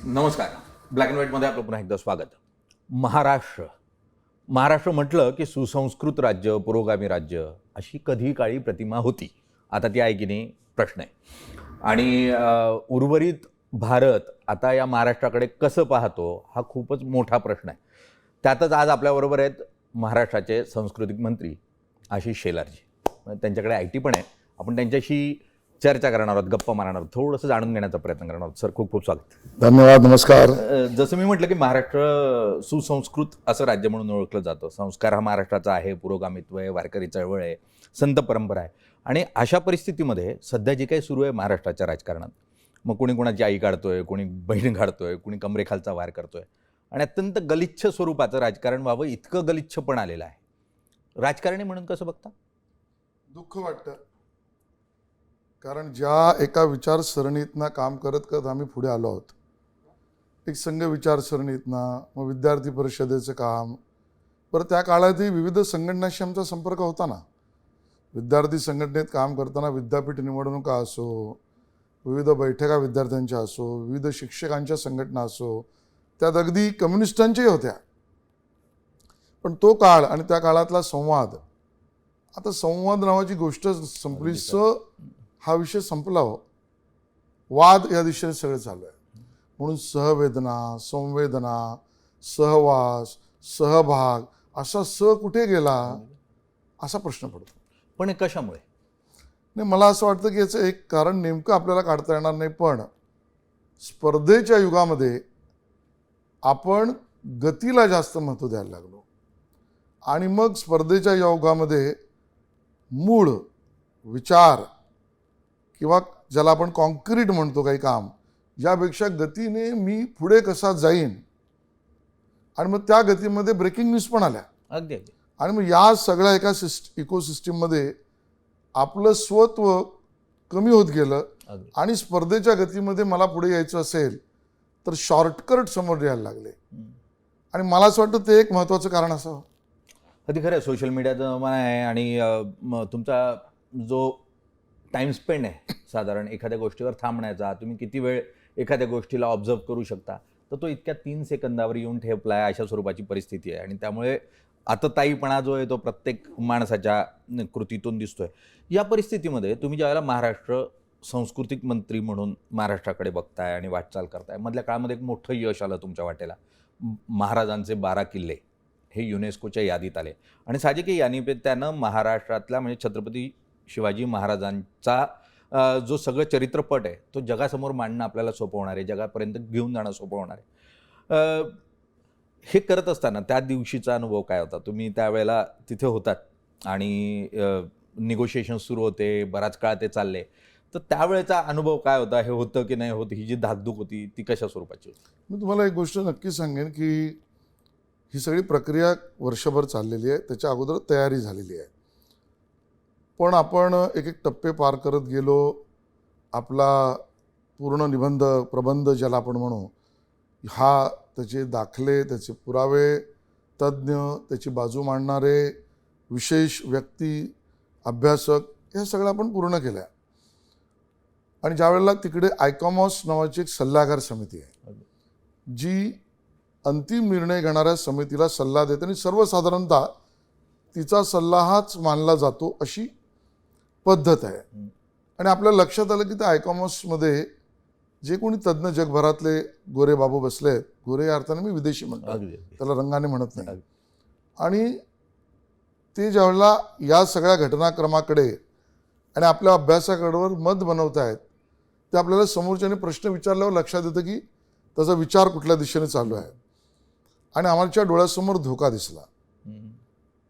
नमस्कार. Black and व्हाईटमध्ये आपलं पुन्हा एकदा स्वागत. महाराष्ट्र म्हटलं की सुसंस्कृत राज्य, पुरोगामी राज्य अशी कधी काळी प्रतिमा होती. आता ती आहे की नाही प्रश्न आहे. आणि उर्वरित भारत आता या महाराष्ट्राकडे कसं पाहतो हा खूपच मोठा प्रश्न आहे. त्यातच आज आपल्याबरोबर आहेत महाराष्ट्राचे सांस्कृतिक मंत्री आशिष शेलारजी. त्यांच्याकडे IT पण आहे. आपण त्यांच्याशी चर्चा करणार आहोत, गप्पा मारणार आहोत, थोडंसं जाणून घेण्याचा प्रयत्न करणार आहोत. सर, खूप खूप स्वागत. धन्यवाद. नमस्कार. जसं मी म्हटलं की महाराष्ट्र सुसंस्कृत असं राज्य म्हणून ओळखलं जातं. संस्कार हा महाराष्ट्राचा आहे, पुरोगामित्व आहे, वारकरी चळवळ आहे, संत परंपरा आहे. आणि अशा परिस्थितीमध्ये सध्या जे काही सुरू आहे महाराष्ट्राच्या राजकारणात, मग कोणी कोणाची आई काढतोय, कोणी बहीण काढतोय, कोणी कमरेखालचा वार करतोय आणि अत्यंत गलिच्छ स्वरूपाचं राजकारण व्हावं इतकं गलिच्छ पण आलेलं आहे. राजकारणी म्हणून कसं बघता? दुःख वाटतं, कारण ज्या एका विचारसरणीतनं काम करत करत आम्ही पुढे आलो आहोत, एक संघ विचारसरणीतनं, मग विद्यार्थी परिषदेचं काम, बरं त्या काळातही विविध संघटनांशी आमचा संपर्क होता ना. विद्यार्थी संघटनेत काम करताना विद्यापीठ निवडणुका असो, विविध बैठका विद्यार्थ्यांच्या असो, विविध शिक्षकांच्या संघटना असो, त्यात अगदी कम्युनिस्टांच्याही होत्या. पण तो काळ आणि त्या काळातला संवाद, आता संवाद नावाची गोष्ट संपलीच, हा विषय संपला हो. वाद या दिशेने सगळं चालू आहे. म्हणून सहवेदना, संवेदना, सहवास, सहभाग असा कुठे गेला असा प्रश्न पडतो. पण हे कशामुळे? नाही, मला असं वाटतं की याचं एक कारण नेमकं आपल्याला काढता येणार नाही, पण स्पर्धेच्या युगामध्ये आपण गतीला जास्त महत्त्व द्यायला लागलो आणि मग स्पर्धेच्या युगामध्ये मूळ विचार किंवा ज्याला आपण कॉन्क्रीट म्हणतो काही काम, यापेक्षा गतीने मी पुढे कसा जाईन, आणि मग त्या गतीमध्ये ब्रेकिंग न्यूज पण आल्या. अगदी अगदी. आणि मग या सगळ्या एका इकोसिस्टीममध्ये आपलं स्वत्व कमी होत गेलं. आणि स्पर्धेच्या गतीमध्ये मला पुढे यायचं असेल तर शॉर्टकट समोर यायला लागले. आणि मला असं वाटतं ते एक महत्त्वाचं कारण असावं. अगदी खरं आहे. सोशल मीडियाचा जमाना आहे आणि तुमचा जो टाईम स्पेंड आहे साधारण एखाद्या गोष्टीवर थांबण्याचा, तुम्ही किती वेळ एखाद्या गोष्टीला ऑब्झर्व करू शकता, तर तो इतक्या 3 सेकंदावर येऊन ठेपला आहे, अशा स्वरूपाची परिस्थिती आहे. आणि त्यामुळे आतताईपणा जो आहे तो प्रत्येक माणसाच्या कृतीतून दिसतोय. या परिस्थितीमध्ये तुम्ही ज्यावेळेला महाराष्ट्र सांस्कृतिक मंत्री म्हणून महाराष्ट्राकडे बघताय आणि वाटचाल करताय, मधल्या काळामध्ये एक मोठं यश आलं तुमच्या वाटेला. महाराजांचे 12 किल्ले हे युनेस्कोच्या यादीत आले. आणि साहजिक या निमित्तानं महाराष्ट्रातला म्हणजे छत्रपती शिवाजी महाराजांचा जो सगळं चरित्रपट आहे तो जगासमोर मांडणं आपल्याला सोपं होणार आहे, जगापर्यंत घेऊन जाणं सोपं होणार आहे. हे करत असताना त्या दिवशीचा अनुभव काय होता? तुम्ही त्यावेळेला तिथे होतात आणि निगोशिएशन सुरू होते, बराच काळ ते चालले, तर त्यावेळेचा अनुभव काय होता? हे होतं की नाही होत? ही जी धाकधूक होती ती कशा स्वरूपाची होती? मी तुम्हाला एक गोष्ट नक्की सांगेन की ही सगळी प्रक्रिया वर्षभर चाललेली आहे, त्याच्या अगोदर तयारी झालेली आहे. पण आपण एक एक टप्पे पार करत गेलो. आपला पूर्ण निबंध, प्रबंध ज्याला आपण म्हणू, हा त्याचे दाखले, त्याचे पुरावे, तज्ज्ञ, त्याची बाजू मांडणारे, विशेष व्यक्ती, अभ्यासक, हे सगळं आपण पूर्ण केलं आहे. आणि ज्यावेळेला तिकडे आयकॉमॉस नावाची एक सल्लागार समिती आहे, जी अंतिम निर्णय घेणाऱ्या समितीला सल्ला देते आणि सर्वसाधारणतः तिचा सल्ला हाच मानला जातो अशी पद्धत आहे. आणि आपल्याला लक्षात आलं की त्या आयकॉमॉसमध्ये जे कोणी तज्ज्ञ जगभरातले गोरे बाबू बसले आहेत, गोरे या अर्थाने मी विदेशी म्हणतो, त्याला रंगाने म्हणत नाही, आणि ते ज्यावेळेला या सगळ्या घटनाक्रमाकडे आणि आपल्या अभ्यासाकडे मत बनवत आहेत, ते आपल्याला समोरच्याने प्रश्न विचारल्यावर लक्षात येतं की त्याचा विचार कुठल्या दिशेने चालू आहे. आणि आमच्या डोळ्यासमोर धोका दिसला.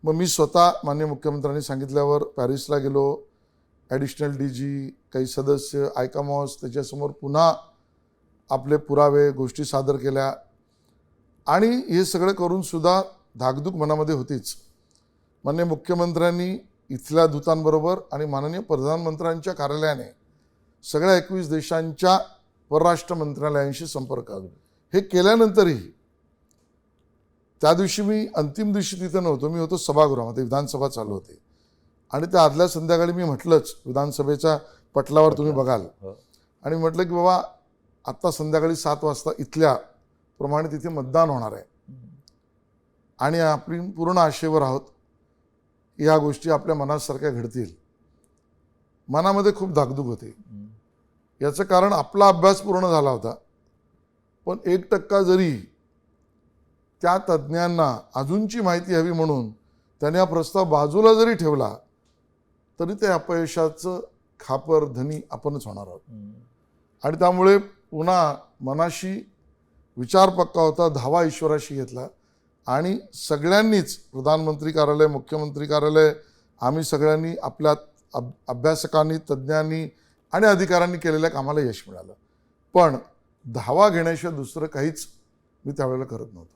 मग मी स्वतः माननीय मुख्यमंत्र्यांनी सांगितल्यावर पॅरिसला गेलो. ॲडिशनल DG, काही सदस्य, आयकॉमॉस, त्याच्यासमोर पुन्हा आपले पुरावे, गोष्टी सादर केल्या. आणि हे सगळं करून सुद्धा धाकधूक मनामध्ये होतीच. माननीय मुख्यमंत्र्यांनी इथल्या दूतांबरोबर आणि माननीय प्रधानमंत्र्यांच्या कार्यालयाने सगळ्या 21 देशांच्या परराष्ट्र मंत्रालयांशी संपर्क हे केल्यानंतरही, त्या दिवशी मी अंतिम दिवशी तिथे नव्हतो, मी होतो सभागृहामध्ये, विधानसभा चालू होती. आणि त्या आदल्या संध्याकाळी मी म्हटलंच, विधानसभेच्या पटलावर तुम्ही बघाल, आणि म्हटलं की बाबा आत्ता संध्याकाळी 7 वाजता इथल्या प्रमाणे तिथे मतदान होणार आहे आणि आपण पूर्ण आशेवर आहोत की ह्या गोष्टी आपल्या मनासारख्या घडतील. मनामध्ये खूप धाकधूक होते. याचं कारण आपला अभ्यास पूर्ण झाला होता, पण 1% जरी त्या तज्ज्ञांना अजूनची माहिती हवी म्हणून त्याने हा प्रस्ताव बाजूला जरी ठेवला तरी ते अपयशाचं खापर धनी आपणच होणार आहोत. आणि त्यामुळे पुन्हा मनाशी विचार पक्का होता, धावा ईश्वराशी घेतला आणि सगळ्यांनीच, प्रधानमंत्री कार्यालय, मुख्यमंत्री कार्यालय, आम्ही सगळ्यांनी आपल्या अभ्यासकांनी, तज्ज्ञांनी आणि अधिकाऱ्यांनी केलेल्या कामाला यश मिळालं. पण धावा घेण्याशिवाय दुसरं काहीच मी त्यावेळेला करत नव्हतो.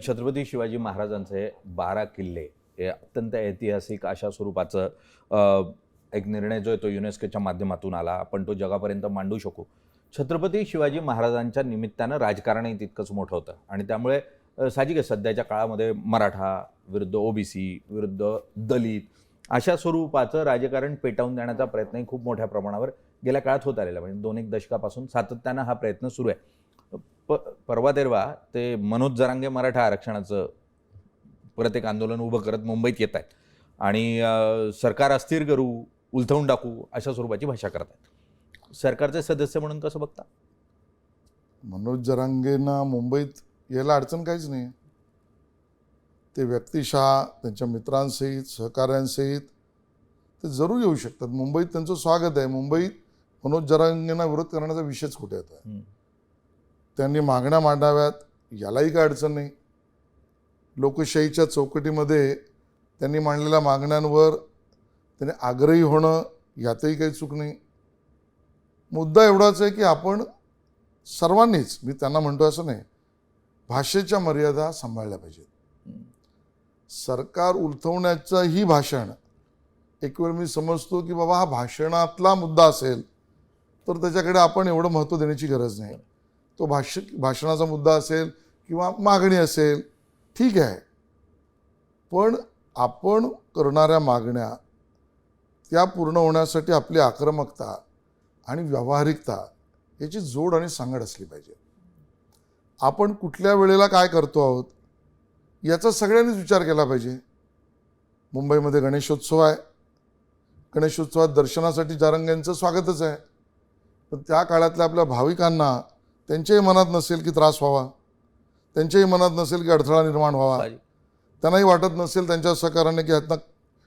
छत्रपती शिवाजी महाराजांचे 12 किल्ले हे अत्यंत ऐतिहासिक अशा स्वरूपाचं एक निर्णय जो आहे तो युनेस्कोच्या माध्यमातून आला. आपण तो जगापर्यंत मांडू शकू. छत्रपती शिवाजी महाराजांच्या निमित्तानं राजकारणही तितकंच मोठं होतं आणि त्यामुळे साहजिक आहे सध्याच्या काळामध्ये मराठा विरुद्ध ओबीसी विरुद्ध दलित अशा स्वरूपाचं राजकारण पेटवून देण्याचा प्रयत्नही खूप मोठ्या प्रमाणावर गेल्या काळात होत आलेला. म्हणजे 2-1 दशकापासून सातत्यानं हा प्रयत्न सुरू आहे. परवा तेरवा ते मनोज जरांगे मराठा आरक्षणाचं परत एक आंदोलन उभं करत मुंबईत येत आहेत आणि सरकार अस्थिर करू, उलथवून टाकू अशा स्वरूपाची भाषा करत आहेत. सरकारचे सदस्य म्हणून कसं बघता? मनोज जरांगेंना मुंबईत यायला अडचण काहीच नाही. ते व्यक्तिशः त्यांच्या मित्रांसहित, सहकाऱ्यांसहित ते जरूर येऊ शकतात. मुंबईत त्यांचं स्वागत आहे. मुंबईत मनोज जरांगेंना विरोध करण्याचा विषयच कुठे येतो. त्यांनी मागण्या मांडाव्यात, यालाही काही अडचण नाही. लोकशाहीच्या चौकटीमध्ये त्यांनी मांडलेल्या मागण्यांवर त्यांनी आग्रही होणं यातही काही चूक नाही. मुद्दा एवढाच आहे की आपण सर्वांनीच, मी त्यांना म्हणतो असं नाही, भाषेच्या मर्यादा सांभाळल्या पाहिजेत. सरकार उलथवण्याचंही भाषण एक वेळ मी समजतो की बाबा हा भाषणातला मुद्दा असेल तर त्याच्याकडे आपण एवढं महत्त्व देण्याची गरज नाही. तो भाषणाचा मुद्दा असेल किंवा मागणी असेल, ठीक आहे, पण आपण करणाऱ्या मागण्या त्या पूर्ण होण्यासाठी आपली आक्रमकता आणि व्यावहारिकता याची जोड आणि सांगड असली पाहिजे. आपण कुठल्या वेळेला काय करतो आहोत याचा सगळ्यांनीच विचार केला पाहिजे. मुंबईमध्ये गणेशोत्सव आहे. गणेशोत्सवात दर्शनासाठी जरांगेंचं स्वागतच आहे, पण त्या काळातल्या आपल्या भाविकांना त्यांच्याही मनात नसेल की त्रास व्हावा, त्यांच्याही मनात नसेल की अडथळा निर्माण व्हावा, त्यांनाही वाटत नसेल त्यांच्या सहकार्याने की ह्यातनं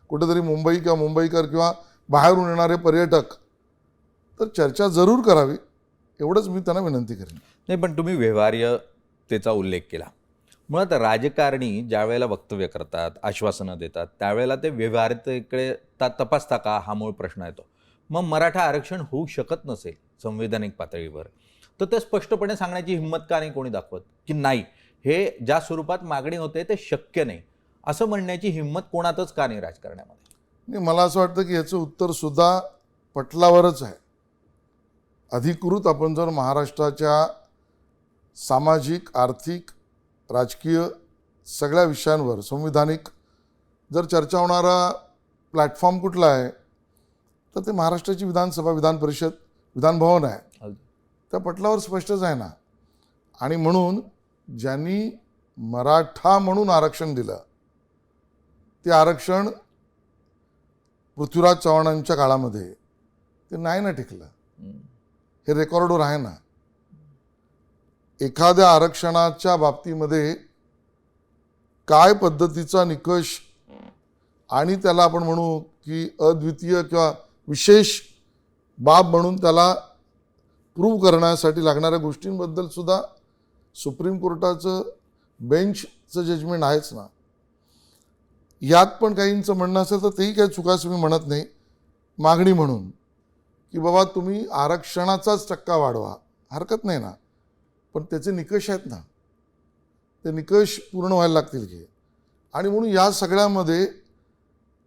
कुठेतरी मुंबई किंवा मुंबईकर किंवा बाहेरून येणारे पर्यटक, तर चर्चा जरूर करावी, एवढंच मी त्यांना विनंती करेन. नाही, पण तुम्ही व्यवहार्यतेचा उल्लेख केला. मुळात राजकारणी ज्या वेळेला वक्तव्य करतात, आश्वासनं देतात, त्यावेळेला ते व्यवहार्यतेकडे तपासता का हा मूळ प्रश्न येतो. मग मराठा आरक्षण होऊ शकत नसेल संवैधानिक पातळीवर तर ते स्पष्टपणे सांगण्याची हिंमत का नाही कोणी दाखवत की नाही, हे ज्या स्वरूपात मागणी होते ते शक्य नाही, असं म्हणण्याची हिंमत कोणातच का नाही राजकारणामध्ये? मला असं वाटतं की याचं उत्तर सुद्धा पटलावरच आहे. अधिकृत आपण जर महाराष्ट्राच्या सामाजिक, आर्थिक, राजकीय सगळ्या विषयांवर संविधानिक जर चर्चा होणारा प्लॅटफॉर्म कुठला आहे तर ते महाराष्ट्राची विधानसभा, विधान परिषद, विधानभवन आहे. त्या पटलावर स्पष्टच आहे ना. आणि म्हणून ज्यांनी मराठा म्हणून आरक्षण दिलं ते आरक्षण पृथ्वीराज चव्हाणांच्या काळामध्ये ते नाही ना टिकलं. हे रेकॉर्डवर आहे ना. एखाद्या आरक्षणाच्या बाबतीमध्ये काय पद्धतीचा निकष आणि त्याला आपण म्हणू की अद्वितीय किंवा विशेष बाब म्हणून त्याला प्रूव्ह करण्यासाठी लागणाऱ्या गोष्टींबद्दल सुद्धा सुप्रीम कोर्टाचं बेंचचं जजमेंट आहेच ना. यात पण काहींचं म्हणणं असेल तर तेही काही चुकाचं मी म्हणत नाही. मागणी म्हणून की बाबा तुम्ही आरक्षणाचाच टक्का वाढवा, हरकत नाही ना, पण त्याचे निकष आहेत ना, ते निकष पूर्ण व्हायला लागतील की. आणि म्हणून या सगळ्यामध्ये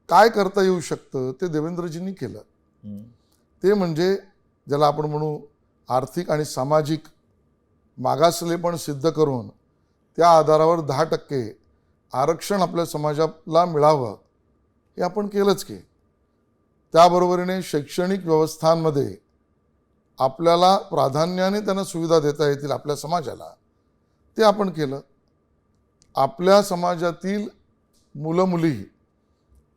काय करता येऊ शकतं ते देवेंद्रजींनी केलं. ते म्हणजे ज्याला आपण म्हणू आर्थिक आणि सामाजिक मागासलेपण सिद्ध करून त्या आधारावर 10% आरक्षण आपल्या समाजाला मिळावं, हे आपण केलंच की. त्याबरोबरीने शैक्षणिक व्यवस्थांमध्ये आपल्याला प्राधान्याने त्यांना सुविधा देता येतील आपल्या समाजाला, ते आपण केलं. आपल्या समाजातील मुलं मुली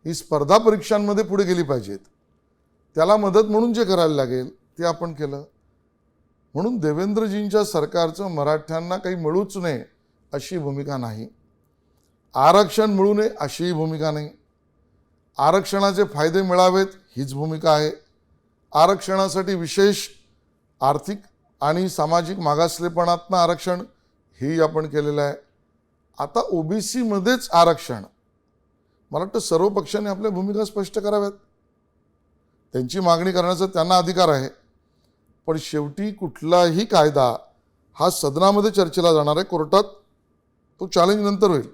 ही स्पर्धा परीक्षांमध्ये पुढे गेली पाहिजेत, त्याला मदत म्हणून जे करायला लागेल ते आपण केलं. म्हणून देवेंद्रजींच्या सरकारचं मराठ्यांना काही मिळूच नये अशी भूमिका नाही, आरक्षण मिळू नये अशीही भूमिका नाही, आरक्षणाचे फायदे मिळावेत हीच भूमिका आहे, आरक्षणासाठी विशेष आर्थिक आणि सामाजिक मागासलेपणातनं आरक्षण हेही आपण केलेलं आहे. आता ओबीसी मध्येच आरक्षण, मला वाटतं सर्व पक्षांनी आपल्या भूमिका स्पष्ट कराव्यात. त्यांची मागणी करण्याचा त्यांना अधिकार आहे, पण शेवटी कुठलाही कायदा हा सदनामध्ये चर्चेला जाणार आहे, कोर्टात तो चॅलेंज नंतर होईल.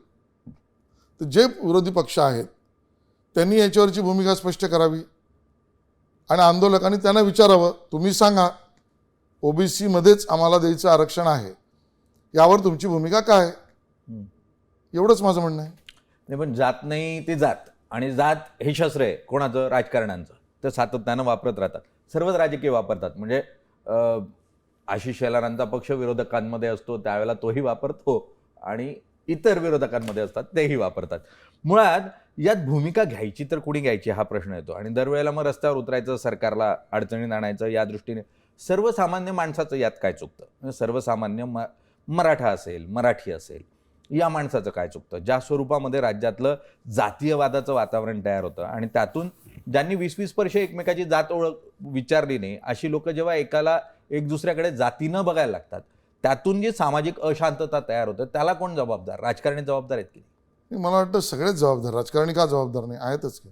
तर जे विरोधी पक्ष आहेत त्यांनी याच्यावरची भूमिका स्पष्ट करावी आणि आंदोलकांनी त्यांना विचारावं, तुम्ही सांगा ओबीसी मध्येच आम्हाला द्यायचं आरक्षण आहे, यावर तुमची भूमिका काय आहे? एवढंच माझं म्हणणं आहे. नाही, पण जात नाही ते जात, आणि जात हे शस्त्र आहे कोणाचं? राजकारण्यांचं. ते सातत्यानं वापरत राहतात, सर्वच राजकीय वापरतात. म्हणजे आशिष शेलारांचा पक्ष विरोधकांमध्ये असतो त्यावेळेला तोही वापरतो, आणि इतर विरोधकांमध्ये असतात तेही वापरतात. मुळात यात भूमिका घ्यायची तर कुणी घ्यायची हा प्रश्न येतो, आणि दरवेळेला मग रस्त्यावर उतरायचं, सरकारला अडचणीत आणायचं. या दृष्टीने सर्वसामान्य माणसाचं यात काय चुकतं? म्हणजे सर्वसामान्य मराठा असेल, मराठी असेल, या माणसाचं काय चुकतं? ज्या स्वरूपामध्ये राज्यातलं जातीयवादाचं वातावरण तयार होतं, आणि त्यातून ज्यांनी 20-20 वर्ष एकमेकाची जात ओळख विचारली नाही अशी लोक जेव्हा एक दुसऱ्याकडे जातीनं बघायला लागतात, त्यातून जी सामाजिक अशांतता तयार होतं त्याला कोण जबाबदार? राजकारणी जबाबदार आहेत की नाही? मला वाटतं सगळेच जबाबदार. राजकारणी का जबाबदार नाही? आहेतच की.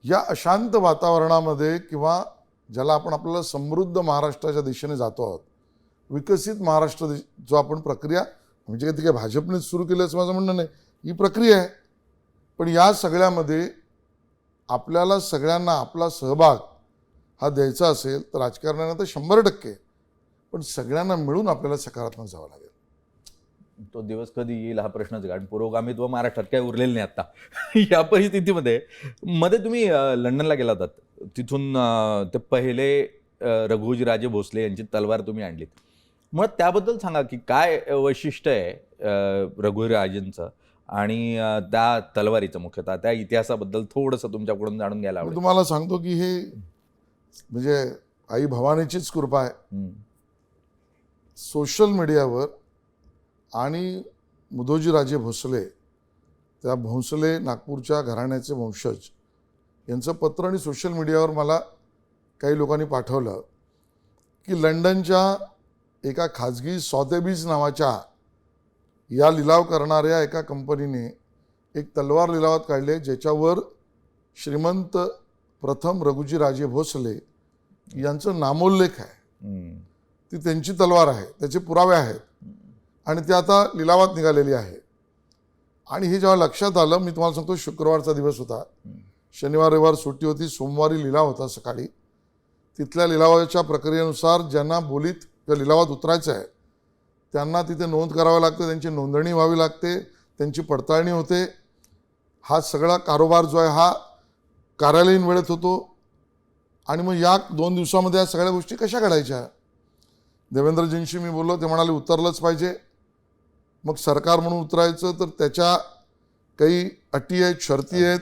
या अशांत वातावरणामध्ये, किंवा ज्याला आपण आपल्याला समृद्ध महाराष्ट्राच्या दिशेने जातो आहोत, विकसित महाराष्ट्र जो आपण प्रक्रिया, म्हणजे काही भाजपनेच सुरू केलं असं माझं म्हणणं नाही, ही प्रक्रिया आहे. पण या सगळ्यामध्ये आपल्याला सगळ्यांना आपला सहभाग हा द्यायचा असेल तर राजकारणाने तर 100%, पण सगळ्यांना मिळून आपल्याला सकारात्मक जावं लागेल. तो दिवस कधी येईल हा प्रश्नच आहे, कारण पुरोगामित्व महाराष्ट्रात काय उरलेलं नाही आता. या परिस्थितीमध्ये मध्ये तुम्ही लंडनला गेला होतात, तिथून ते पहिले रघुजीराजे भोसले यांची तलवार तुम्ही आणलीत. मग त्याबद्दल सांगा की काय वैशिष्ट्य आहे रघुराजेंचं आणि त्या तलवारीचं, मुख्यतः त्या इतिहासाबद्दल थोडंसं तुमच्याकडून जाणून घ्यायला मी आवडेल. तुम्हाला सांगतो की हे म्हणजे आई भवानीचीच कृपा आहे. सोशल मीडियावर आणि मुधोजीराजे भोसले, त्या भोसले नागपूरच्या घराण्याचे वंशज, यांचं पत्र आणि सोशल मीडियावर मला काही लोकांनी पाठवलं की लंडनच्या एका खाजगी सॉथेबीज नावाच्या या लिलाव करणाऱ्या एका कंपनीने एक तलवार लिलावात काढले, ज्याच्यावर श्रीमंत प्रथम रघुजीराजे भोसले यांचं नामोल्लेख आहे. ती त्यांची तलवार आहे, त्याचे पुरावे आहेत, आणि ती आता लिलावात निघालेली आहे. आणि हे जेव्हा लक्षात आलं, मी तुम्हाला सांगतो शुक्रवारचा दिवस होता, शनिवार रविवार सुट्टी होती, सोमवारी लिलाव होता सकाळी. तिथल्या लिलावाच्या प्रक्रियेनुसार ज्यांना बोलीत किंवा लिलावात उतरायचं आहे त्यांना तिथे नोंद करावी लागते, त्यांची नोंदणी व्हावी लागते, त्यांची पडताळणी होते. हा सगळा कारोबार जो आहे हा कार्यालयीन वेळेत होतो. आणि मग या 2 दिवसामध्ये या सगळ्या गोष्टी कशा घडायच्या? देवेंद्रजींशी मी बोललो, ते म्हणाले उतरलंच पाहिजे. मग सरकार म्हणून उतरायचं तर त्याच्या काही अटी आहेत, शर्ती आहेत.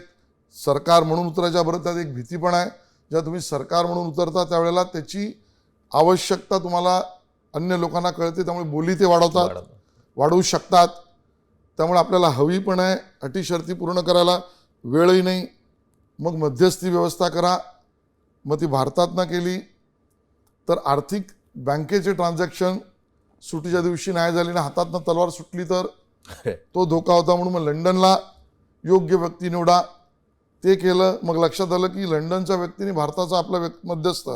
सरकार म्हणून उतरायच्या बरोबर त्यात एक भीती पण आहे, जेव्हा तुम्ही सरकार म्हणून उतरता त्यावेळेला त्याची आवश्यकता तुम्हाला अन्य लोकांना कळते, त्यामुळे बोली ते वाढवू शकतात. त्यामुळे आपल्याला हवी पण आहे, अटी शर्ती पूर्ण करायला वेळही नाही. मग मध्यस्थी व्यवस्था करा. मग ती भारतातनं केली तर आर्थिक बँकेचे ट्रान्झॅक्शन सुट्टीच्या दिवशी नाही झाली ना, हातातनं तलवार सुटली तर तो धोका होता. म्हणून मग लंडनला योग्य व्यक्ती निवडा, ते केलं. मग लक्षात आलं की लंडनच्या व्यक्तीने भारताचा आपला मध्यस्थ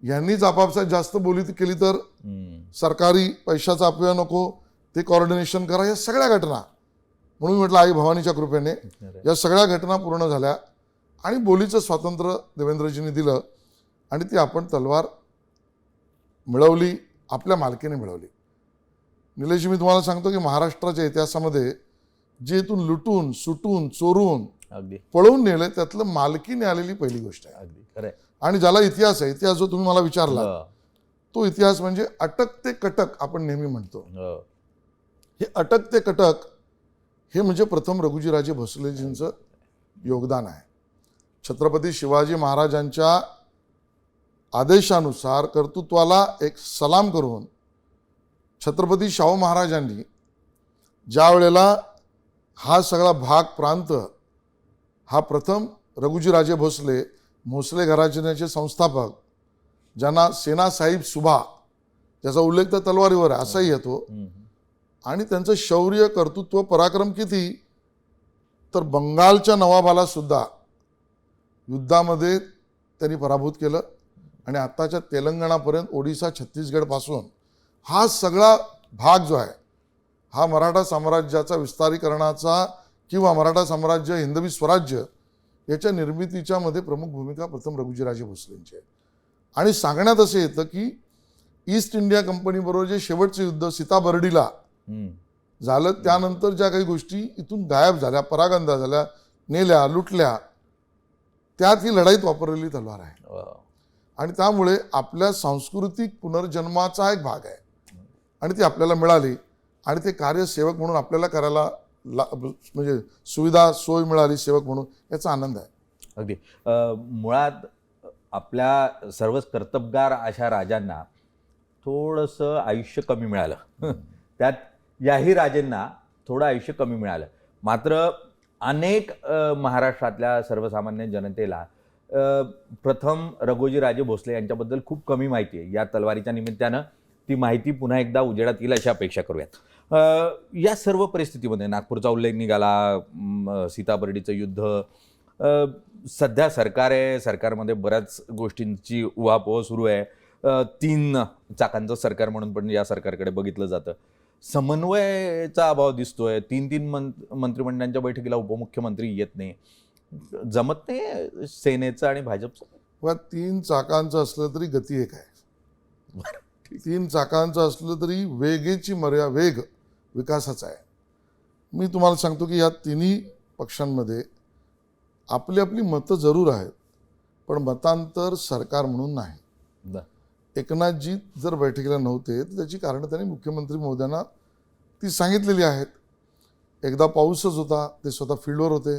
यांनीच आपापसात जास्त बोली केली तर सरकारी पैशाचा अपव्यय नको, ते कोऑर्डिनेशन करा. या सगळ्या घटना, म्हणून म्हटलं आई भवानीच्या कृपेने या सगळ्या घटना पूर्ण झाल्या आणि बोलीचं स्वातंत्र्य देवेंद्रजींनी दिलं आणि ती आपण तलवार मिळवली, आपल्या मालकीने मिळवली. निलेशजी, मी तुम्हाला सांगतो की महाराष्ट्राच्या इतिहासामध्ये जे इथून लुटून, सुटून, चोरून, अगदी पळवून नेलं त्यातलं मालकीने आलेली पहिली गोष्ट आहे. अगदी खरं. आणि ज्याला इतिहास आहे, इतिहास जो तुम्ही मला विचारला, हो, तो इतिहास म्हणजे अटक ते कटक आपण नेहमी म्हणतो. हो. हे अटक ते कटक हे म्हणजे प्रथम रघुजीराजे भोसलेजींचं योगदान आहे. छत्रपती शिवाजी महाराजांच्या आदेशानुसार कर्तृत्वाला एक सलाम करून छत्रपती शाहू महाराजांनी ज्या वेळेला हा सगळा भाग प्रांत हा प्रथम रघुजीराजे भोसले घराण्याचे संस्थापक, ज्यांना सेना साहिब सुभा, ज्याचा उल्लेख तर तलवारीवर आहे असाही येतो, आणि त्यांचं शौर्य, कर्तृत्व, पराक्रम किती, तर बंगालच्या नवाबाला सुद्धा युद्धामध्ये त्यांनी पराभूत केलं. आणि आताच्या तेलंगणापर्यंत, ओडिसा, छत्तीसगडपासून हा सगळा भाग जो आहे हा मराठा साम्राज्याचा विस्तारीकरणाचा किंवा मराठा साम्राज्य, हिंदवी स्वराज्य याच्या निर्मितीच्या मध्ये प्रमुख भूमिका प्रथम रघुजीराजे भोसलेंची आहे. आणि सांगण्यात असं येतं की ईस्ट इंडिया कंपनीबरोबर जे शेवटचं युद्ध सीताबर्डीला झालं, त्यानंतर ज्या काही गोष्टी इथून गायब झाल्या, परागंदा झाल्या, नेल्या, लुटल्या, त्यात ही लढाईत वापरलेली तलवार आहे. आणि त्यामुळे आपल्या सांस्कृतिक पुनर्जन्माचा एक भाग आहे आणि ती आपल्याला मिळाली आणि ते कार्य सेवक म्हणून आपल्याला करायला म्हणजे सुविधा, सोय मिळाली सेवक म्हणून, याचा आनंद आहे. अगदी मुळात आपल्या सर्वच कर्तबगार अशा राजांना थोडंसं आयुष्य कमी मिळालं. त्यात याही राजेंना थोडं आयुष्य कमी मिळालं. मात्र अनेक महाराष्ट्रातल्या सर्वसामान्य जनतेला प्रथम रघुजीराजे भोसले यांच्याबद्दल खूप कमी माहिती आहे. या तलवारीच्या निमित्तानं ती माहिती पुन्हा एकदा उजेडात येईल अशी अपेक्षा करूयात. या सर्व परिस्थितीमध्ये नागपूरचा उल्लेख निघाला, सीताबर्डीचं युद्ध, सध्या सरकार आहे, सरकारमध्ये बऱ्याच गोष्टींची उहापोह सुरू आहे. 3 चाकांचं सरकार म्हणून पण या सरकारकडे बघितलं जातं. समन्वयाचा अभाव दिसतोय. 3 मंत्रिमंडळांच्या बैठकीला उपमुख्यमंत्री येत नाही. जमत नाही सेनेचं आणि भाजपचं. 3 चाकांचं असलं तरी गती एक आहे. 3 चाकांचं असलं तरी वेगेची वेग विकासाचा आहे. मी तुम्हाला सांगतो की या तिन्ही पक्षांमध्ये आपली आपली मतं जरूर आहेत, पण मतांतर सरकार म्हणून नाही. एकनाथजी जर बैठकीला नव्हते तर त्याची कारणं त्यांनी मुख्यमंत्री महोदयांना ती सांगितलेली आहेत. एकदा पाऊसच होता, ते स्वतः फील्डवर होते,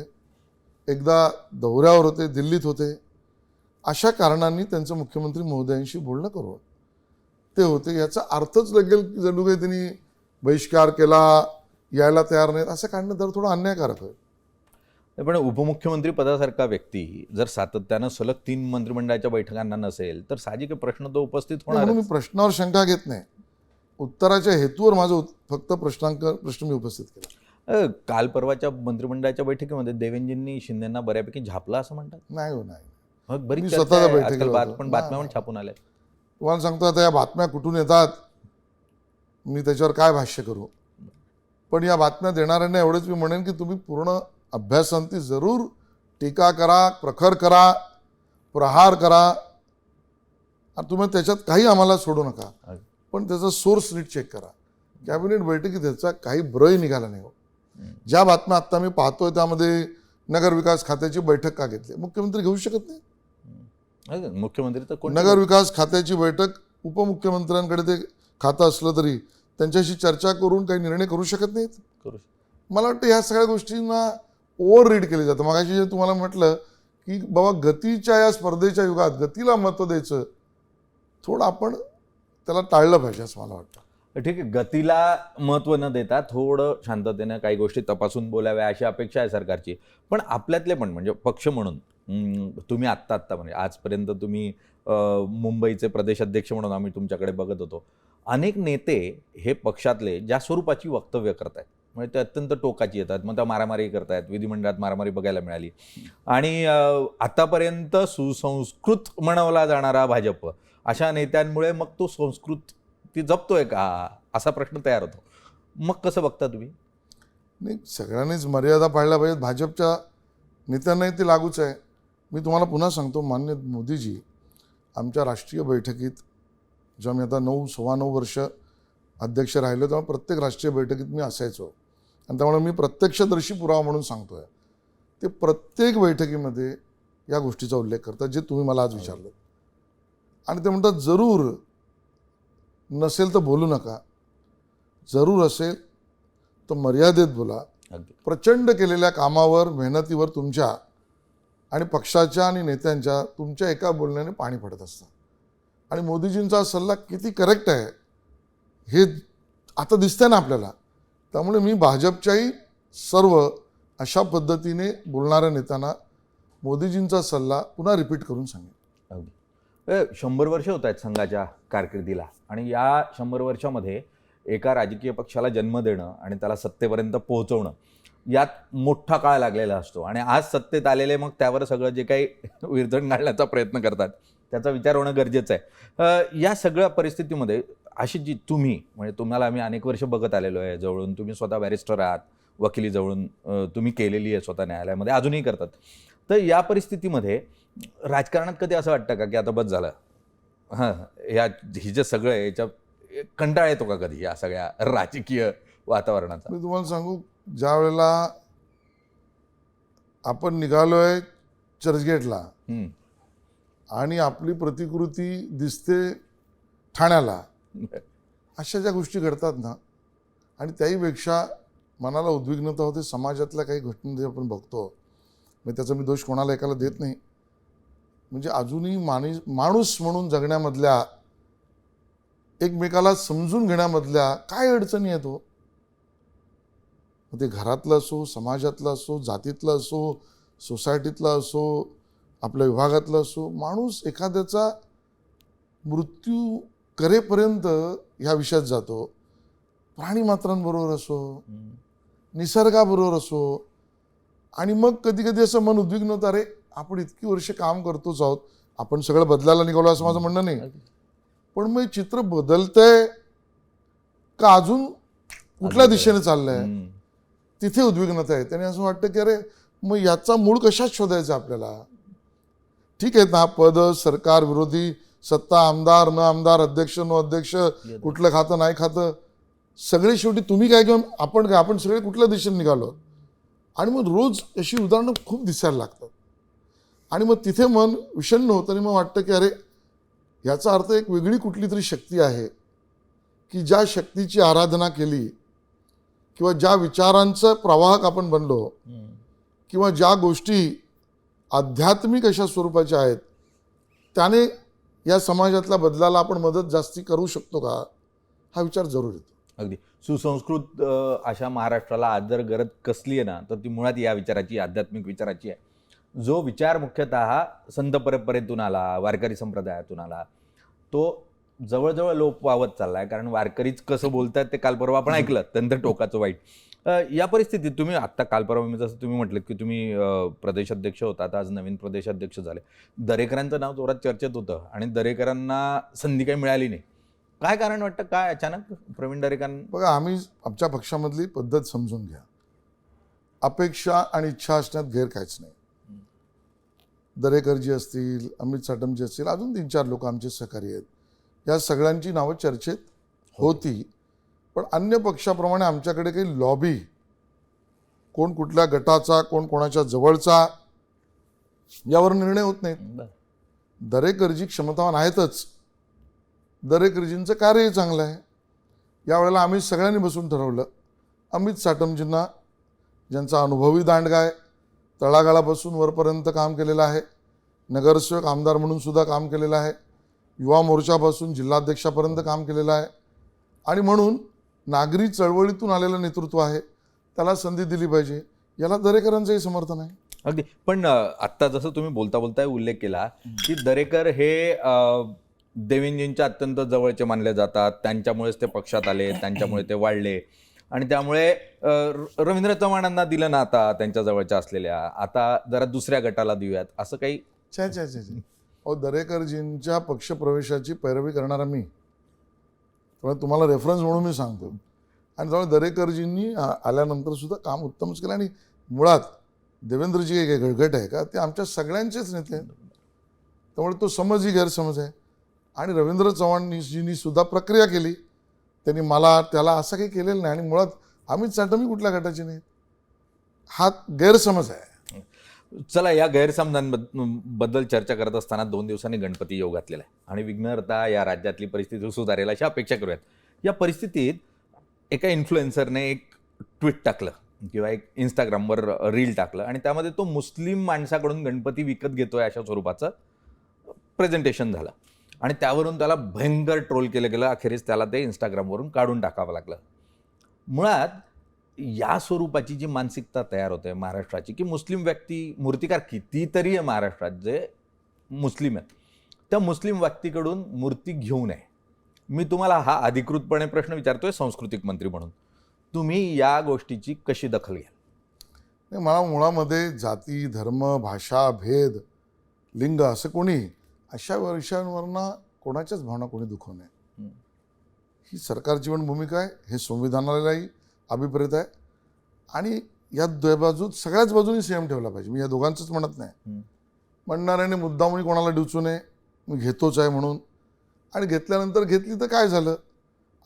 एकदा दौऱ्यावर होते, दिल्लीत होते. अशा कारणांनी त्यांचं मुख्यमंत्री महोदयांशी बोलणं करून ते होते. याचा अर्थच लागेल की जणू काही त्यांनी बहिष्कार केला, यायला तयार नाहीत, असं काढणं तर थोडं अन्यायकारक आहे. पण उपमुख्यमंत्री पदासारखा व्यक्ती जर सातत्यानं सलग 3 मंत्रिमंडळाच्या बैठकांना नसेल तर साहजिक प्रश्न तो उपस्थित होणार. म्हणून मी प्रश्नावर शंका घेत नाही, उत्तराच्या हेतूवर माझं फक्त प्रश्न मी उपस्थित केला. काल परवाच्या मंत्रिमंडळाच्या बैठकीमध्ये देवेंद्रजींनी शिंदेंना बऱ्यापैकी झापला असं म्हणतात. नाही हो, नाही. मग बरीच मी चर्चा स्वतःच्या आहे. बैठकीला आजकाल होतो. पण बातम्या पण छापून आल्या. तुम्हाला सांगतो आता या बातम्या कुठून येतात मी त्याच्यावर काय भाष्य करू, पण या बातम्या देणाऱ्यांना एवढंच मी म्हणेन की तुम्ही पूर्ण अभ्यासांती जरूर टीका करा, प्रखर करा, प्रहार करा, आणि तुम्ही त्याच्यात काही आम्हाला सोडू नका, पण त्याचा सोर्स नीट चेक करा. कॅबिनेट बैठकीत त्याचा काही ब्रय निघाला नाही. ज्या बातम्या आत्ता मी पाहतोय त्यामध्ये नगर विकास खात्याची बैठक का घेतली, मुख्यमंत्री घेऊ शकत नाही. मुख्यमंत्री तर नगर विकास खात्याची बैठक उपमुख्यमंत्र्यांकडे ते खातं असलं तरी त्यांच्याशी चर्चा करून काही निर्णय करू शकत नाहीत. मला वाटतं ह्या सगळ्या गोष्टींना ओव्हर रीड केले जातं. मगाशी जे तुम्हाला म्हटलं की बाबा गतीच्या या स्पर्धेच्या युगात गतीला महत्त्व द्यायचं, थोडं आपण त्याला टाळलं पाहिजे असं मला वाटतं. ठीक आहे, गतीला महत्त्व न देता थोडं शांततेनं काही गोष्टी तपासून बोलाव्या अशी अपेक्षा आहे सरकारची. पण आपल्यातले पण म्हणजे पक्ष म्हणून तुम्ही आत्ता म्हणजे आजपर्यंत तुम्ही मुंबईचे प्रदेशाध्यक्ष म्हणून आम्ही तुमच्याकडे बघत होतो. अनेक नेते हे पक्षातले ज्या स्वरूपाची वक्तव्य करत आहेत म्हणजे ते अत्यंत टोकाची येतात. मग त्या मारामारी करतायत, विधिमंडळात मारामारी बघायला मिळाली. आणि आतापर्यंत सुसंस्कृत म्हणवला जाणारा भाजप अशा नेत्यांमुळे मग तो संस्कृती जपतोय का असा प्रश्न तयार होतो. मग कसं बघता तुम्ही? नाही, सगळ्यांनीच मर्यादा पाळल्या पाहिजेत. भाजपच्या नेत्यांनाही ते लागूच आहे. मी तुम्हाला पुन्हा सांगतो, माननीय मोदीजी आमच्या राष्ट्रीय बैठकीत जेव्हा मी आता 9-9.25 वर्ष अध्यक्ष राहिलो तेव्हा प्रत्येक राष्ट्रीय बैठकीत मी असायचो, आणि त्यामुळे मी प्रत्यक्षदर्शी पुरावा म्हणून सांगतोय. ते प्रत्येक बैठकीमध्ये या गोष्टीचा उल्लेख करतात जे तुम्ही मला आज विचारलं. आणि ते म्हणतात जरूर नसेल तर बोलू नका, जरूर असेल तर मर्यादेत बोला. अगदी प्रचंड केलेल्या कामावर, मेहनतीवर तुमच्या आणि पक्षाच्या आणि नेत्यांच्या तुमच्या एका बोलण्याने पाणी पडत असतं. आणि मोदीजींचा सल्ला किती करेक्ट आहे हे आता दिसतंय ना आपल्याला. त्यामुळे मी भाजपच्याही सर्व अशा पद्धतीने बोलणाऱ्या नेत्यांना मोदीजींचा सल्ला पुन्हा रिपीट करून सांगेन. अगदी 100 वर्ष होत आहेत संघाच्या कारकिर्दीला, आणि या 100 वर्षामध्ये एका राजकीय पक्षाला जन्म देणं आणि त्याला सत्तेपर्यंत पोहोचवणं यात मोठा काळ लागलेला असतो. आणि आज सत्तेत आलेले मग त्यावर सगळं जे काही विरजण घालण्याचा प्रयत्न करतात त्याचा विचार होणं गरजेचं आहे. या सगळ्या परिस्थितीमध्ये अशी जी तुम्ही, म्हणजे तुम्हाला आम्ही अनेक वर्ष बघत आलेलो आहे जवळून, तुम्ही स्वतः बॅरिस्टर आहात, वकिली जवळून तुम्ही केलेली आहे स्वतः न्यायालयामध्ये, अजूनही करतात. तर या परिस्थितीमध्ये राजकारणात कधी असं वाटतं का की आता बस झालं, हां ही जे सगळं आहे याच्या कंटाळा येतो का कधी या सगळ्या राजकीय वातावरणाचा? मी तुम्हाला सांगू, ज्या वेळेला आपण निघालोय चर्चगेटला आणि आपली प्रतिकृती दिसते ठाण्याला, अशा ज्या गोष्टी घडतात ना, आणि त्याहीपेक्षा मनाला उद्विग्नता होते समाजातल्या काही घटना आपण बघतो. मी त्याचा दोष कोणाला एकाला देत नाही. म्हणजे अजूनही माणूस म्हणून जगण्यामधल्या, एकमेकाला समजून घेण्यामधल्या काय अडचणी आहेत हो. ते घरातलं असो, समाजातलं असो, जातीतलं असो, सोसायटीतलं असो, आपल्या विभागातलं असो, माणूस एखाद्याचा मृत्यू करेपर्यंत ह्या विषयात जातो. प्राणी मात्रांबरोबर असो, निसर्गाबरोबर असो. आणि मग कधी कधी असं मन उद्विग्न होतं, अरे आपण इतकी वर्ष काम करतोच आहोत, आपण सगळं बदलायला निघालो असं माझं म्हणणं नाही, पण मग चित्र बदलतंय का अजून कुठल्या दिशेने चाललंय तिथे उद्विग्नता आहे. त्याने असं वाटतं की अरे मग याचा मूळ कशात शोधायचा आपल्याला. ठीक आहे ना, पद, सरकार, विरोधी सत्ता, आमदार न आमदार, अध्यक्ष न अध्यक्ष, कुठलं खातं नाही खातं, सगळे शेवटी तुम्ही काय किंवा आपण काय, आपण सगळे कुठल्या दिशेने निघालो. आणि मग रोज अशी उदाहरणं खूप दिसायला लागतात. आणि मग तिथे मन विषण्ण होतं आणि मग वाटतं की अरे याचा अर्थ एक वेगळी कुठली तरी शक्ती आहे की ज्या शक्तीची आराधना केली किंवा ज्या विचारांचं प्रवाहक आपण बनलो किंवा ज्या गोष्टी आध्यात्मिक अशा स्वरूपाच्या आहेत त्याने या समाजातल्या बदलाला आपण मदत जास्ती करू शकतो का, हा विचार जरूर येतो. अगदी सुसंस्कृत अशा महाराष्ट्राला आज जर गरज कसली आहे ना, तर ती मुळात या विचाराची, आध्यात्मिक विचाराची आहे. जो विचार मुख्यतः संत परंपरेतून आला, वारकरी संप्रदायातून आला, तो जवळजवळ लोप पावत चाललाय. कारण वारकरीच कसं बोलतात ते काल परवा आपण ऐकलं, अत्यंत टोकाचं वाईट. या परिस्थितीत तुम्ही आत्ता काल परवा जसं तुम्ही म्हटलं की तुम्ही प्रदेशाध्यक्ष होतात, आज नवीन प्रदेशाध्यक्ष झाले. दरेकरांचं नाव जोरात चर्चेत होतं आणि दरेकरांना संधी काही मिळाली नाही. काय कारण वाटतं, काय अचानक प्रवीण दरेकरांना? बघा, आम्ही आमच्या पक्षामधली पद्धत समजून घ्या. अपेक्षा आणि इच्छा असण्यात गैर काहीच नाही. दरेकरजी असतील, अमित साटमजी असतील, अजून 3-4 लोक आमचे सहकारी आहेत, या सगळ्यांची नावं चर्चेत होती. पण अन्य पक्षाप्रमाणे आमच्याकडे काही लॉबी, कोण कुठल्या गटाचा, कोण कोणाच्या जवळचा, यावर निर्णय होत नाहीत. दरेकरजी क्षमतावान आहेतच, दरेकरजींचं कार्यही चांगलं आहे. यावेळेला आम्ही सगळ्यांनी बसून ठरवलं, अमित साटमजींना, ज्यांचा अनुभवी दांडगा आहे, तळागाळापासून वरपर्यंत काम केलेलं आहे, नगरसेवक आमदार म्हणून सुद्धा काम केलेलं आहे, युवा मोर्चापासून जिल्हाध्यक्षापर्यंत काम केलेलं आहे, आणि म्हणून नागरी चळवळीतून आलेलं नेतृत्व आहे, त्याला संधी दिली पाहिजे, याला दरेकरांचंही समर्थन आहे. अगदी. पण आत्ता जसं तुम्ही बोलता बोलता उल्लेख केला की दरेकर हे देवेंद्रजींच्या अत्यंत जवळचे मानले जातात, त्यांच्यामुळेच ते पक्षात आले, त्यांच्यामुळे ते वाढले, आणि त्यामुळे रवींद्र चव्हाणांना दिलं ना आता त्यांच्या जवळच्या असलेल्या, आता जरा दुसऱ्या गटाला देऊयात, असं काही? छे. अहो, दरेकरजींच्या पक्षप्रवेशाची पैरवी करणारा मी, त्यामुळे तुम्हाला रेफरन्स म्हणून मी सांगतो. आणि त्यामुळे दरेकरजींनी आल्यानंतर सुद्धा काम उत्तमच केलं. आणि मुळात देवेंद्रजी एक गळगट आहे का, ते आमच्या सगळ्यांचेच नेते आहेत, त्यामुळे तो समज ही गैरसमज आहे. आणि रवींद्र चव्हाणजींनी सुद्धा प्रक्रिया केली, त्यांनी मला त्याला असं काही केलेलं नाही. आणि मुळात अमित साटमही कुठल्या गटाचे नाहीत, हा गैरसमज आहे. चला, या गैरसमजांबद्दल चर्चा करत असताना 2 दिवसांनी गणपती योग घातलेला आहे आणि विघ्नहर्ता या राज्यातली परिस्थिती सुधारेल अशी अपेक्षा करूयात. या परिस्थितीत एका इन्फ्लुएन्सरने एक ट्विट टाकलं किंवा एक इंस्टाग्रामवर रील टाकलं आणि त्यामध्ये तो मुस्लिम माणसाकडून गणपती विकत घेतोय अशा स्वरूपाचं प्रेझेंटेशन झालं आणि त्यावरून त्याला भयंकर ट्रोल केलं गेलं. अखेरीस त्याला ते इंस्टाग्रामवरून काढून टाकावं लागलं. मुळात या स्वरूपाची जी मानसिकता तयार होते महाराष्ट्राची, की मुस्लिम व्यक्ती, मूर्तिकार कितीतरी आहे महाराष्ट्रात जे मुस्लिम आहेत, त्या मुस्लिम व्यक्तीकडून मूर्ती घेऊ नये. मी तुम्हाला हा अधिकृतपणे प्रश्न विचारतोय सांस्कृतिक मंत्री म्हणून, तुम्ही या गोष्टीची कशी दखल घ्याल? नाही, मला मुळामध्ये जाती, धर्म, भाषा, भेद, लिंग असं कोणी अशा विषयांवरनं कोणाच्याच भावना कोणी दुखवू नये. ही सरकारची पण भूमिका आहे, हे संविधानालाही अभिप्रेत आहे आणि या बाजूत सगळ्याच बाजूनी संयम ठेवला पाहिजे. मी या दोघांचंच म्हणत नाही. म्हणणाऱ्याने मुद्दामून कोणाला डिवचू नये, मी घेतोच आहे म्हणून, आणि घेतल्यानंतर घेतली तर काय झालं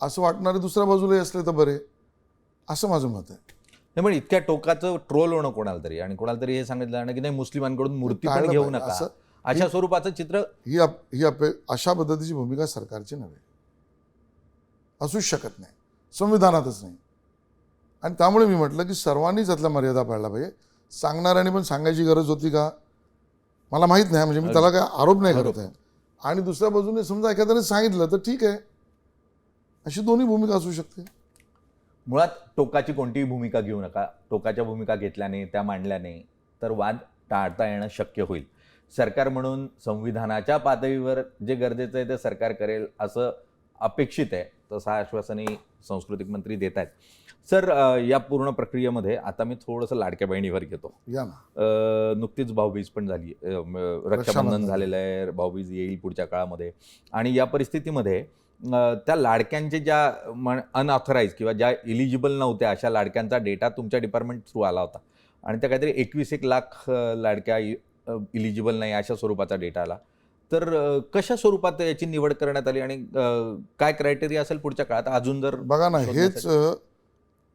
असं वाटणारे दुसऱ्या बाजूलाही असले तर बरे, असं माझं मत आहे. नाही, पण इतक्या टोकाचं ट्रोल होणं कोणाला तरी, आणि कोणाला तरी हे सांगितलं जाणं की नाही मुस्लिमांकडून मूर्ती पण घेऊ नका, अशा स्वरूपाचं चित्र, अशा पद्धतीची भूमिका सरकारची नव्हे, असूच शकत नाही, संविधानातच नाही. आणि त्यामुळे मी म्हटलं की सर्वांनीच यातल्या मर्यादा पाळल्या पाहिजे. सांगणाऱ्याने पण सांगायची गरज होती का मला माहीत नाही, म्हणजे मी त्याला काय आरोप नाही करत आहे. आणि दुसऱ्या बाजूने समजा एखाद्याने सांगितलं तर ठीक आहे, अशी दोन्ही भूमिका असू शकते. मुळात टोकाची कोणतीही भूमिका घेऊ नका. टोकाच्या भूमिका घेतल्याने, त्या मांडल्याने तर वाद टाळता येणं शक्य होईल. सरकार म्हणून संविधानाच्या पातळीवर जे गरजेचं आहे ते सरकार करेल असं अपेक्षित आहे, तसं आश्वासनही सांस्कृतिक मंत्री देत आहेत. सर, या पूर्ण प्रक्रियेमध्ये आता मी थोडंसं लाडक्या बहिणीवर घेतो. या ना, नुकतीच भाऊबीज पण झाली, रक्षाबंधन झालेलं आहे, भाऊबीज येईल पुढच्या काळामध्ये, आणि या परिस्थितीमध्ये त्या लाडक्यांचे ज्या अनऑथराईज किंवा ज्या इलिजिबल नव्हत्या अशा लाडक्यांचा डेटा तुमच्या डिपार्टमेंट थ्रू आला होता आणि त्या काहीतरी 21 लाख लाडक्या इलिजिबल नाही अशा स्वरूपाचा डेटा आला. तर कशा स्वरूपात याची निवड करण्यात आली आणि काय क्रायटेरिया असेल पुढच्या काळात अजून? जर बघा ना, हेच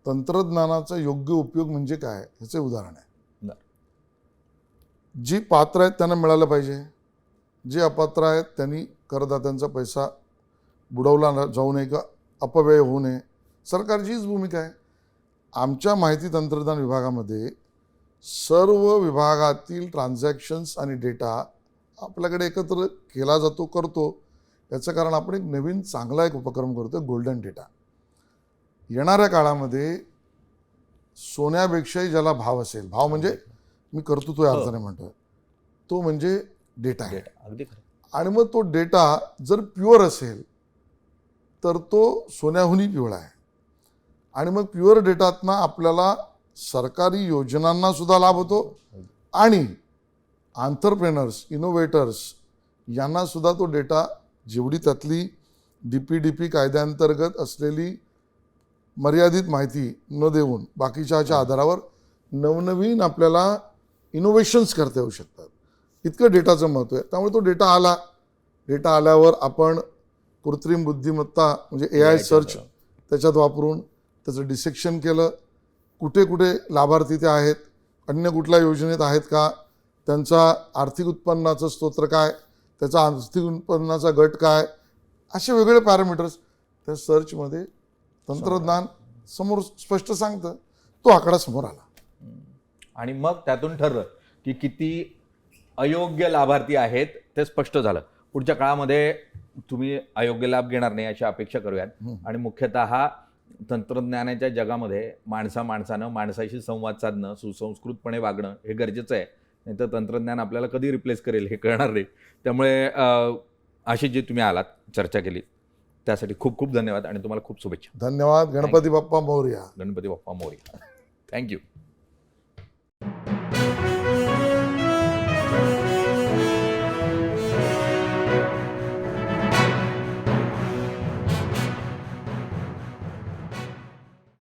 तंत्रज्ञानाचा योग्य उपयोग म्हणजे काय ह्याचे उदाहरण आहे. जी पात्र आहेत त्यांना मिळालं पाहिजे, जे अपात्र आहेत त्यांनी करदात्यांचा पैसा बुडवला जाऊ नये का अपव्यय होऊ नये, सरकारची हीच भूमिका आहे. आमच्या माहिती तंत्रज्ञान विभागामध्ये सर्व विभागातील ट्रान्झॅक्शन्स आणि डेटा आपल्याकडे एकत्र केला जातो, करतो. याचं कारण आपण एक नवीन चांगला एक उपक्रम करतो, गोल्डन डेटा. येणाऱ्या काळामध्ये सोन्यापेक्षाही ज्याला भाव असेल, भाव म्हणजे मी कर्तृत्व या अर्थाने म्हणतोय, तो म्हणजे डेटा आहे. अगदी. आणि मग तो डेटा जर प्युअर असेल तर तो सोन्याहूनही पिवळा आहे. आणि मग प्युअर डेटातनं आपल्याला सरकारी योजनांना सुद्धा लाभ होतो आणि आंतरप्रेनर्स, इनोव्हेटर्स यांना सुद्धा तो डेटा, जेवढी त्यातली DPDP कायद्याअंतर्गत असलेली मर्यादित माहिती न देऊन बाकीच्या आधारावर नवनवीन आपल्याला इनोव्हेशन्स करता येऊ शकतात. इतकं डेटाचं महत्त्व आहे. त्यामुळे तो डेटा आल्यावर आपण कृत्रिम बुद्धिमत्ता म्हणजे AI सर्च त्याच्यात वापरून त्याचं डिसेक्शन केलं, कुठे कुठे लाभार्थी ते आहेत, अन्य कुठल्या योजनेत आहेत का, त्यांचा आर्थिक उत्पन्नाचं स्तोत्र काय, त्याचा आर्थिक उत्पन्नाचा गट काय, असे वेगवेगळे पॅरामीटर्स त्या सर्चमध्ये तंत्रज्ञान समोर स्पष्ट सांगतं. तो आकडा समोर आला आणि मग त्यातून ठरलं की किती अयोग्य लाभार्थी आहेत ते स्पष्ट झालं. पुढच्या काळामध्ये तुम्ही अयोग्य लाभ घेणार नाही अशी अपेक्षा करूयात. आणि मुख्यतः तंत्रज्ञानाच्या जगामध्ये माणसानं माणसाशी संवाद साधणं, सुसंस्कृतपणे वागणं हे गरजेचं आहे. नाही तर तंत्रज्ञान आपल्याला कधी रिप्लेस करेल हे कळणार नाही. त्यामुळे अशी जी तुम्ही आलात, चर्चा केली, त्यासाठी खूप खूप धन्यवाद आणि तुम्हाला खूप शुभेच्छा. धन्यवाद. गणपती बाप्पा मोरया. गणपती बाप्पा मोरया. थँक्यू.